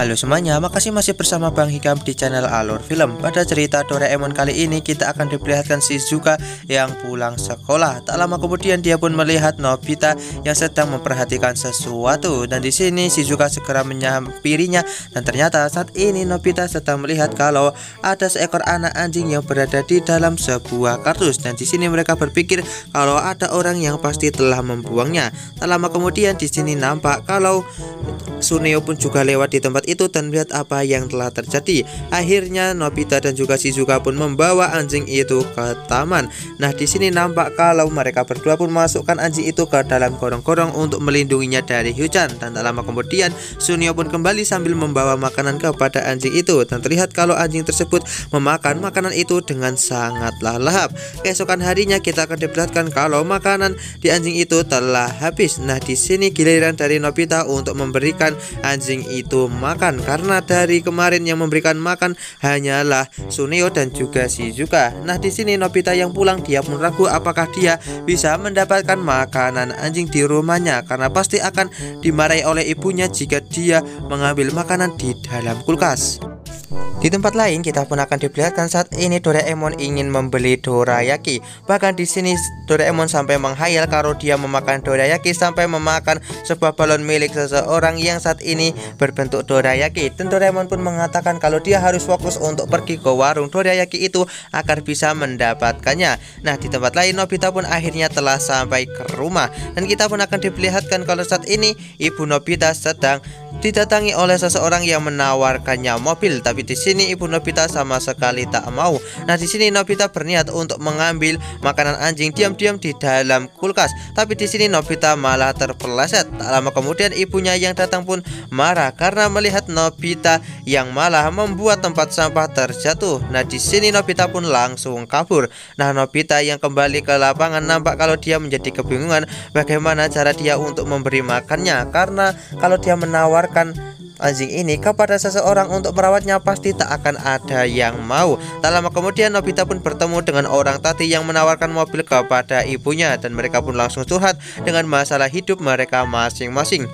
Halo semuanya, makasih masih bersama Bang Hikam di channel Alur Film. Pada cerita Doraemon kali ini kita akan diperlihatkan Shizuka yang pulang sekolah. Tak lama kemudian dia pun melihat Nobita yang sedang memperhatikan sesuatu, dan di sini Shizuka segera menyampirinya. Dan ternyata saat ini Nobita sedang melihat kalau ada seekor anak anjing yang berada di dalam sebuah kardus, dan di sini mereka berpikir kalau ada orang yang pasti telah membuangnya. Tak lama kemudian di sini nampak kalau Suneo pun juga lewat di tempat itu dan melihat apa yang telah terjadi. Akhirnya Nobita dan juga Shizuka pun membawa anjing itu ke taman. Nah, di sini nampak kalau mereka berdua pun masukkan anjing itu ke dalam gorong-gorong untuk melindunginya dari hujan. Dan tak lama kemudian Suneo pun kembali sambil membawa makanan kepada anjing itu, dan terlihat kalau anjing tersebut memakan makanan itu dengan sangatlah lahap. Keesokan harinya kita akan diperlihatkan kalau makanan di anjing itu telah habis. Nah, di sini giliran dari Nobita untuk memberikan anjing itu makan, karena dari kemarin yang memberikan makan hanyalah Suneo dan juga Shizuka. Nah, di sini Nobita yang pulang dia pun ragu apakah dia bisa mendapatkan makanan anjing di rumahnya, karena pasti akan dimarahi oleh ibunya jika dia mengambil makanan di dalam kulkas. Di tempat lain kita pun akan diperlihatkan saat ini Doraemon ingin membeli dorayaki. Bahkan di sini Doraemon sampai menghayal kalau dia memakan dorayaki sampai memakan sebuah balon milik seseorang yang saat ini berbentuk dorayaki. Dan Doraemon pun mengatakan kalau dia harus fokus untuk pergi ke warung dorayaki itu agar bisa mendapatkannya. Nah, di tempat lain Nobita pun akhirnya telah sampai ke rumah, dan kita pun akan diperlihatkan kalau saat ini ibu Nobita sedang didatangi oleh seseorang yang menawarkannya mobil, tapi di sini ibu Nobita sama sekali tak mau. Nah, di sini Nobita berniat untuk mengambil makanan anjing diam-diam di dalam kulkas, tapi di sini Nobita malah terpeleset. Tak lama kemudian ibunya yang datang pun marah karena melihat Nobita yang malah membuat tempat sampah terjatuh. Nah, di sini Nobita pun langsung kabur. Nah, Nobita yang kembali ke lapangan nampak kalau dia menjadi kebingungan bagaimana cara dia untuk memberi makannya, karena kalau dia menawarkan anjing ini kepada seseorang untuk merawatnya pasti tak akan ada yang mau. Tak lama kemudian Nobita pun bertemu dengan orang tadi yang menawarkan mobil kepada ibunya, dan mereka pun langsung curhat dengan masalah hidup mereka masing-masing.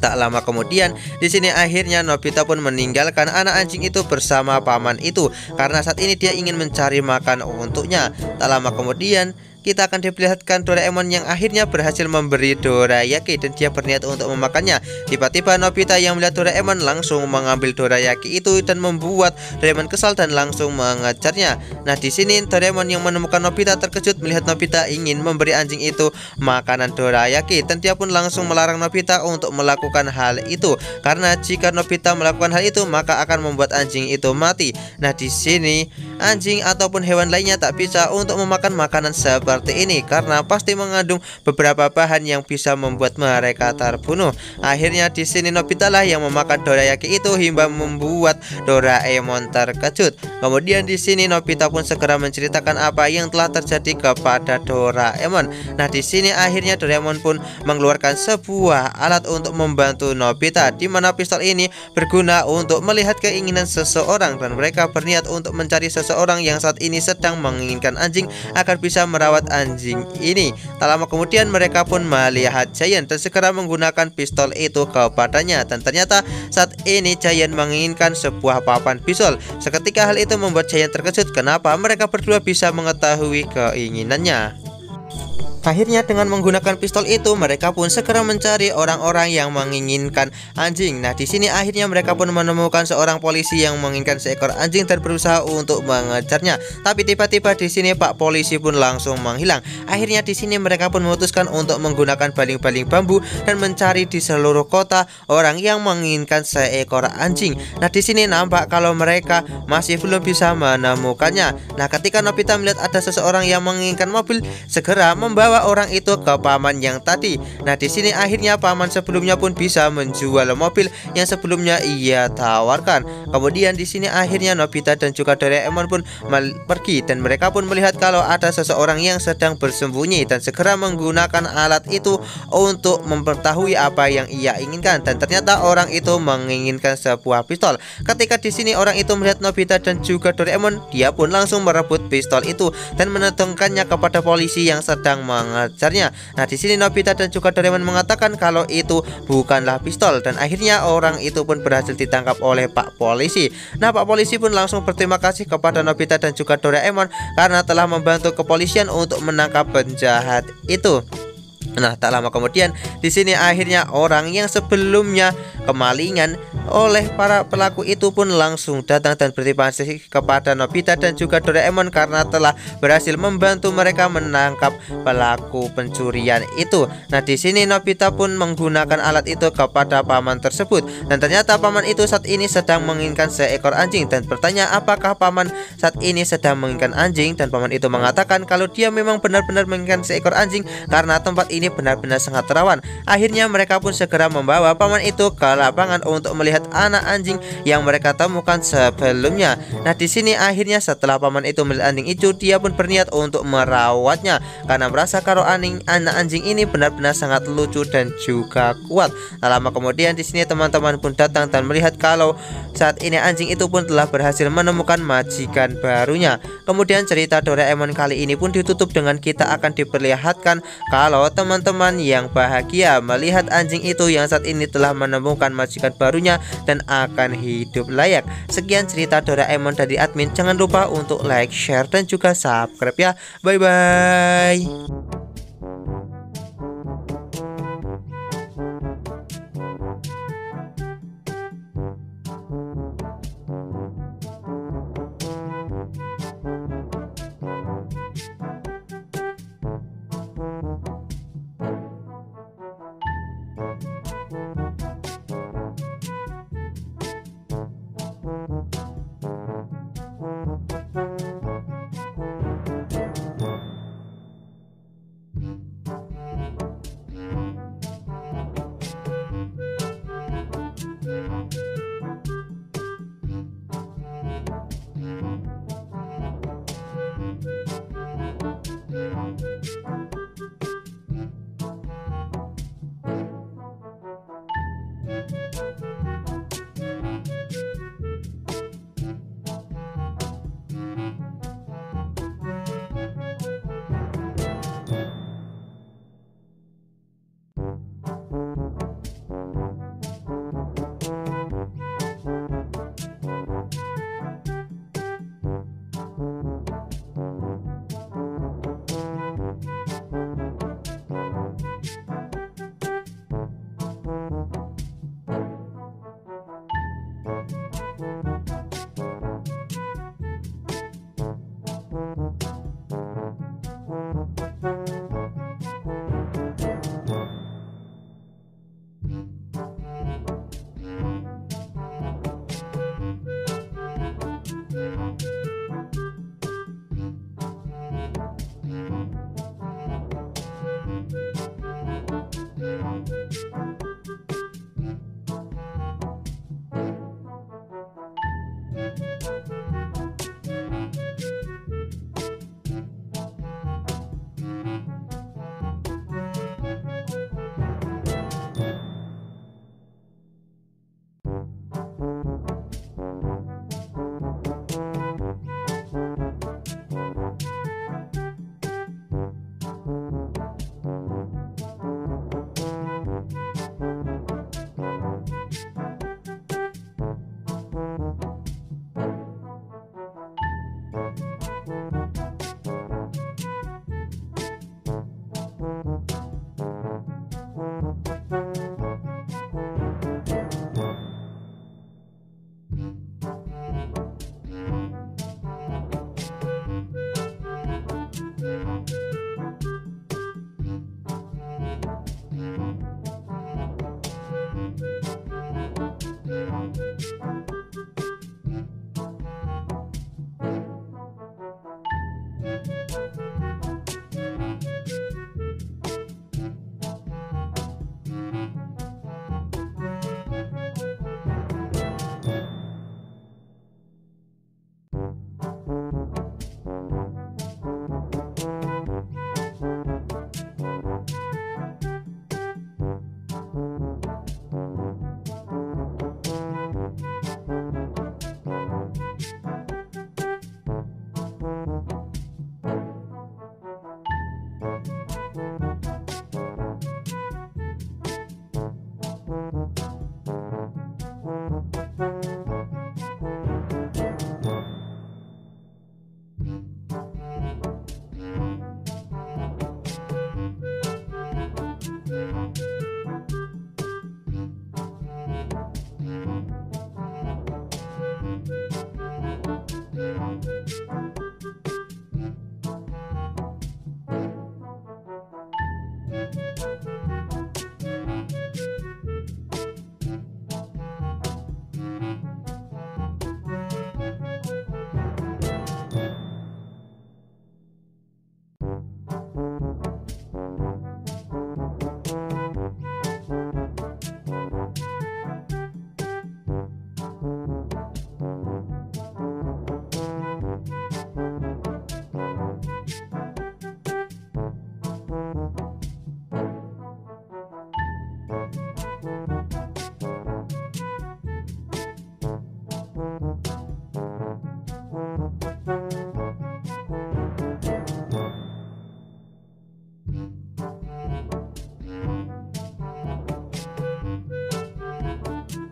Tak lama kemudian di sini akhirnya Nobita pun meninggalkan anak anjing itu bersama paman itu, karena saat ini dia ingin mencari makan untuknya. Tak lama kemudian kita akan diperlihatkan Doraemon yang akhirnya berhasil memberi dorayaki dan dia berniat untuk memakannya. Tiba-tiba Nobita yang melihat Doraemon langsung mengambil dorayaki itu dan membuat Doraemon kesal dan langsung mengejarnya. Nah, di sini Doraemon yang menemukan Nobita terkejut melihat Nobita ingin memberi anjing itu makanan dorayaki, dan dia pun langsung melarang Nobita untuk melakukan hal itu, karena jika Nobita melakukan hal itu maka akan membuat anjing itu mati. Nah, di sini anjing ataupun hewan lainnya tak bisa untuk memakan makanan seperti ini karena pasti mengandung beberapa bahan yang bisa membuat mereka terbunuh. Akhirnya di sini Nobita lah yang memakan dorayaki itu hingga membuat Doraemon terkejut. Kemudian di sini Nobita pun segera menceritakan apa yang telah terjadi kepada Doraemon. Nah, di sini akhirnya Doraemon pun mengeluarkan sebuah alat untuk membantu Nobita, di mana pistol ini berguna untuk melihat keinginan seseorang, dan mereka berniat untuk mencari seseorang yang saat ini sedang menginginkan anjing agar bisa merawat anjing ini. Tak lama kemudian mereka pun melihat Giant dan segera menggunakan pistol itu kepadanya, dan ternyata saat ini Giant menginginkan sebuah papan pisau. Seketika hal itu membuat Giant terkejut kenapa mereka berdua bisa mengetahui keinginannya. Akhirnya dengan menggunakan pistol itu mereka pun segera mencari orang-orang yang menginginkan anjing. Nah, di sini akhirnya mereka pun menemukan seorang polisi yang menginginkan seekor anjing dan berusaha untuk mengejarnya. Tapi tiba-tiba di sini Pak Polisi pun langsung menghilang. Akhirnya di sini mereka pun memutuskan untuk menggunakan baling-baling bambu dan mencari di seluruh kota orang yang menginginkan seekor anjing. Nah, di sini nampak kalau mereka masih belum bisa menemukannya. Nah, ketika Nobita melihat ada seseorang yang menginginkan mobil, segera membawa membawa orang itu ke paman yang tadi. Nah, di sini akhirnya paman sebelumnya pun bisa menjual mobil yang sebelumnya ia tawarkan. Kemudian di sini akhirnya Nobita dan juga Doraemon pun pergi dan mereka pun melihat kalau ada seseorang yang sedang bersembunyi dan segera menggunakan alat itu untuk mengetahui apa yang ia inginkan, dan ternyata orang itu menginginkan sebuah pistol. Ketika di sini orang itu melihat Nobita dan juga Doraemon, dia pun langsung merebut pistol itu dan menodongkannya kepada polisi yang sedang mengejarnya. Nah, di sini Nobita dan juga Doraemon mengatakan kalau itu bukanlah pistol, dan akhirnya orang itu pun berhasil ditangkap oleh Pak Polisi. Nah, Pak Polisi pun langsung berterima kasih kepada Nobita dan juga Doraemon karena telah membantu kepolisian untuk menangkap penjahat itu. Nah, tak lama kemudian di sini akhirnya orang yang sebelumnya kemalingan oleh para pelaku itu pun langsung datang dan berterima kasih kepada Nobita dan juga Doraemon karena telah berhasil membantu mereka menangkap pelaku pencurian itu. Nah, di sini Nobita pun menggunakan alat itu kepada paman tersebut, dan ternyata paman itu saat ini sedang menginginkan seekor anjing dan bertanya apakah paman saat ini sedang menginginkan anjing, dan paman itu mengatakan kalau dia memang benar-benar menginginkan seekor anjing karena tempat ini benar-benar sangat rawan. Akhirnya mereka pun segera membawa paman itu ke lapangan untuk melihat anak anjing yang mereka temukan sebelumnya. Nah, di sini akhirnya setelah paman itu melihat anjing itu, dia pun berniat untuk merawatnya karena merasa kalau anak anjing ini benar-benar sangat lucu dan juga kuat. Nah, lama kemudian di sini teman-teman pun datang dan melihat kalau saat ini anjing itu pun telah berhasil menemukan majikan barunya. Kemudian cerita Doraemon kali ini pun ditutup dengan kita akan diperlihatkan kalau teman-teman yang bahagia melihat anjing itu yang saat ini telah menemukan majikan barunya dan akan hidup layak. Sekian cerita Doraemon dari admin. Jangan lupa untuk like, share, dan juga subscribe ya. Bye bye.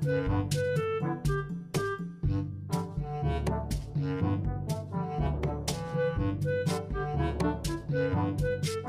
Bye.